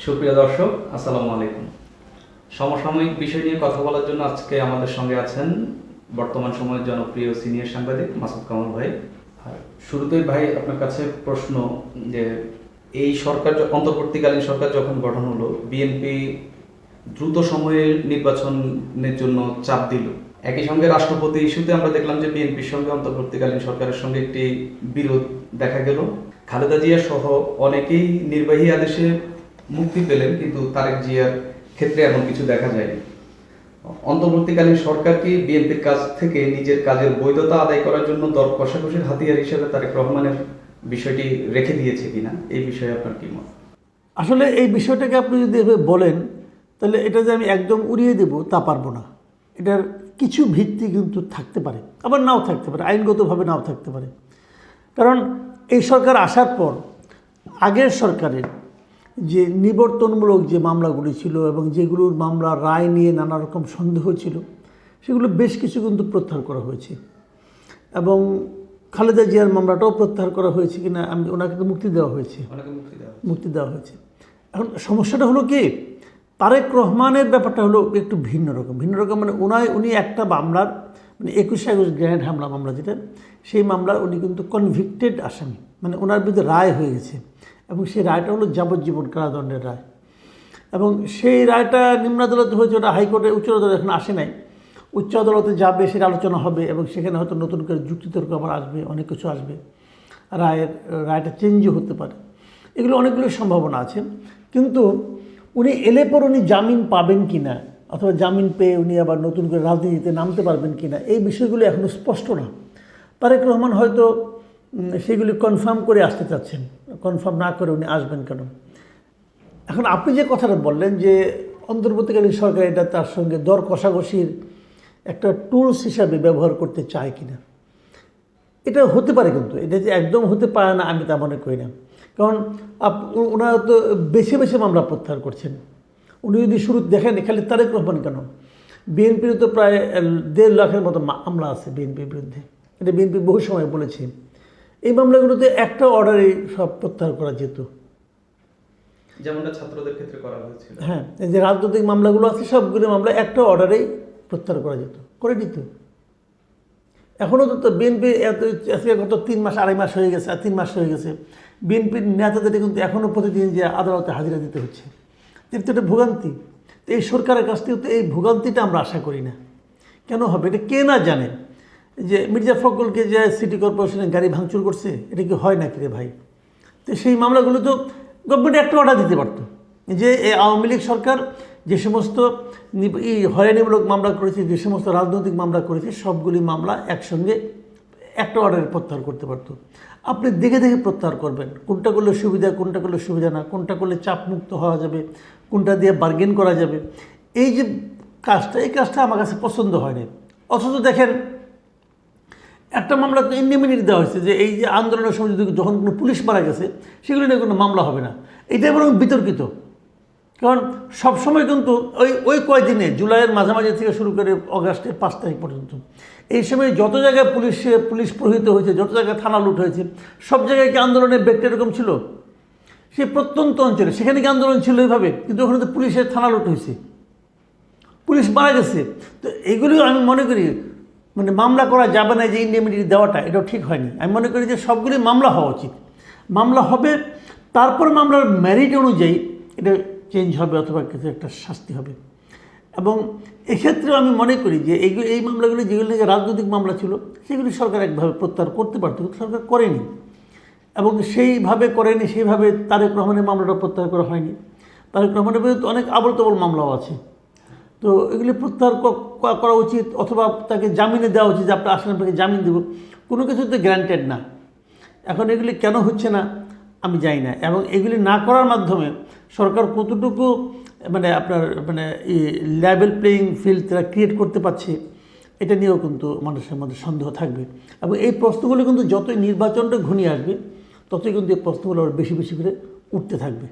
সুপ্রিয় দর্শক, আসসালামু আলাইকুম। সমসাময়িক বিষয় নিয়ে কথা বলার জন্য আজকে আমাদের সঙ্গে আছেন বর্তমান সময়ের জনপ্রিয় সিনিয়র সাংবাদিক মাসুদ কামাল ভাই। শুরুতেই ভাই আপনার কাছে প্রশ্ন যে এই সরকার অন্তর্বর্তীকালীন সরকার যখন গঠন হলো, বিএনপি দ্রুত সময়ে নির্বাচনের জন্য চাপ দিল। একই সঙ্গে রাষ্ট্রপতি ইস্যুতে আমরা দেখলাম যে বিএনপির সঙ্গে অন্তর্বর্তীকালীন সরকারের সঙ্গে একটি বিরোধ দেখা গেল। খালেদা জিয়া সহ অনেকেই নির্বাহী আদেশে মুক্তি পেলেন, কিন্তু তারেক জিয়ার ক্ষেত্রে এমন কিছু দেখা যায়নি। অন্তর্বর্তীকালীন সরকার কি বিএনপির কাছ থেকে নিজের কাজের বৈধতা আদায় করার জন্য দর কষাকষির হাতিয়ার হিসেবে তারেক রহমানের বিষয়টি রেখে দিয়েছে কিনা, এই বিষয়ে আপনার কি মত? আসলে এই বিষয়টাকে আপনি যদি এভাবে বলেন, তাহলে এটা যে আমি একদম উড়িয়ে দেব তা পারবো না। এটার কিছু ভিত্তি কিন্তু থাকতে পারে, আবার নাও থাকতে পারে, আইনগতভাবে নাও থাকতে পারে। কারণ এই সরকার আসার পর আগের সরকারের যে নিবর্তনমূলক যে মামলাগুলি ছিল এবং যেগুলোর মামলা রায় নিয়ে নানা রকম সন্দেহ ছিল, সেগুলো বেশ কিছু কিন্তু প্রত্যাহার করা হয়েছে। এবং খালেদা জিয়ার মামলাটাও প্রত্যাহার করা হয়েছে কিনা, ওনাকে তো মুক্তি দেওয়া হয়েছে, মুক্তি দেওয়া হয়েছে। এখন সমস্যাটা হলো কি, তারেক রহমানের ব্যাপারটা হলো একটু ভিন্ন রকম মানে উনি একটা মামলার মানে 21 আগস্ট গ্রেনেড হামলা মামলা যেটা, সেই মামলার উনি কিন্তু কনভিক্টেড আসামি, মানে ওনার বিরুদ্ধে রায় হয়ে গেছে এবং সেই রায়টা হলো যাবজ্জীবন কারাদণ্ডের রায়। এবং সেই রায়টা নিম্ন আদালতে হয়েছে, ওটা হাইকোর্টে উচ্চ আদালতে এখন আসে নাই। উচ্চ আদালতে যাবে, সেটা আলোচনা হবে এবং সেখানে হয়তো নতুন করে যুক্তিতর্ক আবার আসবে, অনেক কিছু আসবে, রায়টা চেঞ্জও হতে পারে। এগুলো অনেকগুলো সম্ভাবনা আছে। কিন্তু উনি এলে পর উনি জামিন পাবেন কি না, অথবা জামিন পেয়ে উনি আবার নতুন করে রাজনীতিতে নামতে পারবেন কি না, এই বিষয়গুলো এখনও স্পষ্ট না। তারেক রহমান হয়তো সেগুলি কনফার্ম করে আসতে চাচ্ছেন, কনফার্ম না করে উনি আসবেন কেন? এখন আপনি যে কথাটা বললেন যে অন্তর্বর্তীকালীন সরকার এটা তার সঙ্গে দর কষাকষির একটা টুলস হিসাবে ব্যবহার করতে চায় কিনা, এটা হতে পারে, কিন্তু এটা যে একদম হতে পারে না আমি তা মনে করি না। কারণ ওনারা তো বেছে বেছে মামলা প্রত্যাহার করছেন। উনি যদি শুরু দেখেন, খালি তারেক রহমান কেন, বিএনপির তো প্রায় 1.5 লাখের মতো মামলা আছে বিএনপির বিরুদ্ধে। এটা বিএনপি বহু সময় বলেছে। এই মামলাগুলোতে একটা অর্ডারে সব প্রত্যাহার করা যেত, যেমনটা ছাত্রদের ক্ষেত্রে করা হয়েছিল। হ্যাঁ, এই যে রাজনৈতিক মামলাগুলো আছে সবগুলো মামলা একটা অর্ডারেই প্রত্যাহার করা যেত, করে দিত। এখনও তো বিএনপি আজকে গত 3 মাস 2.5 মাস হয়ে গেছে, আর 3 মাস হয়ে গেছে, বিএনপির নেতাদের কিন্তু এখনও প্রতিদিন যে আদালতে হাজিরা দিতে হচ্ছে। কিন্তু এটা ভোগান্তি। তো এই সরকারের কাছ থেকে তো এই ভোগান্তিটা আমরা আশা করি না। কেন হবে? এটা কে না জানে যে মির্জা ফখরুলকে যে সিটি কর্পোরেশনের গাড়ি ভাঙচুর করছে, এটা কি হয় নাকি রে ভাই? তো সেই মামলাগুলো তো গভর্নমেন্ট একটা অর্ডার দিতে পারতো যে এই আওয়ামী লীগ সরকার যে সমস্ত হয়রানিমূলক মামলা করেছে, যে সমস্ত রাজনৈতিক মামলা করেছে, সবগুলি মামলা একসঙ্গে একটা অর্ডারে প্রত্যাহার করতে পারতো। আপনি দেখে দেখে প্রত্যাহার করবেন, কোনটা করলে সুবিধা, কোনটা করলে সুবিধা না, কোনটা করলে চাপমুক্ত হওয়া যাবে, কোনটা দিয়ে বার্গেন করা যাবে। এই যে কাজটা, এই কাজটা আমার কাছে পছন্দ হয়নি। অথচ দেখেন, একটা মামলা তো ইন্ডিমিনিটি দেওয়া হয়েছে যে এই যে আন্দোলনের সময় যদি যখন কোনো পুলিশ মারা গেছে, সেগুলো নিয়ে কোনো মামলা হবে না। এটাই বরং বিতর্কিত। কারণ সবসময় কিন্তু ওই কয়দিনে, জুলাইয়ের মাঝামাঝি থেকে শুরু করে অগাস্টের 5 তারিখ পর্যন্ত, এই সময় যত জায়গায় পুলিশ প্রহিত হয়েছে, যত জায়গায় থানা লুট হয়েছে, সব জায়গায় কি আন্দোলনের ব্যক্তি এরকম ছিল? সে প্রত্যন্ত অঞ্চলে, সেখানে কি আন্দোলন ছিল এইভাবে? কিন্তু ওখানে তো পুলিশের থানা লুট হয়েছে, পুলিশ মারা গেছে। তো এগুলিও আমি মনে করি মানে মামলা করা যাবে না, যে ইন্ডিমিনিটি দেওয়াটা, এটাও ঠিক হয়নি। আমি মনে করি যে সবগুলি মামলা হওয়া উচিত, মামলা হবে, তারপর মামলার মেরিট অনুযায়ী এটা চেঞ্জ হবে অথবা কিছু একটা শাস্তি হবে। এবং এক্ষেত্রেও আমি মনে করি যে এই মামলাগুলি যেগুলো থেকে রাজনৈতিক মামলা ছিল, সেগুলি সরকার একভাবে প্রত্যাহার করতে পারত, কিন্তু সরকার করেনি। এবং সেইভাবে করেনি, সেইভাবে তারেক রহমানের মামলাটা প্রত্যাহার করা হয়নি। তারেক রহমানের বিরুদ্ধে অনেক আবল তাবল মামলাও আছে। তো এগুলি প্রত্যাহার করা উচিত, অথবা তাকে জামিনে দেওয়া উচিত যে আপনি আসলে আপনাকে জামিন দেব। কোনো কিছুতে গ্যারান্টেড না। এখন এগুলি কেন হচ্ছে না আমি জানি না। এবং এগুলি না করার মাধ্যমে সরকার কতটুকু আপনার লেভেল প্লেয়িং ফিল্ড তারা ক্রিয়েট করতে পারছে, এটা নিয়েও কিন্তু মানুষের মধ্যে সন্দেহ থাকবে। এবং এই প্রশ্নগুলো কিন্তু যতই নির্বাচনটা ঘনিয়ে আসবে, ততই কিন্তু এই প্রশ্নগুলো আরও বেশি বেশি করে উঠতে থাকবে।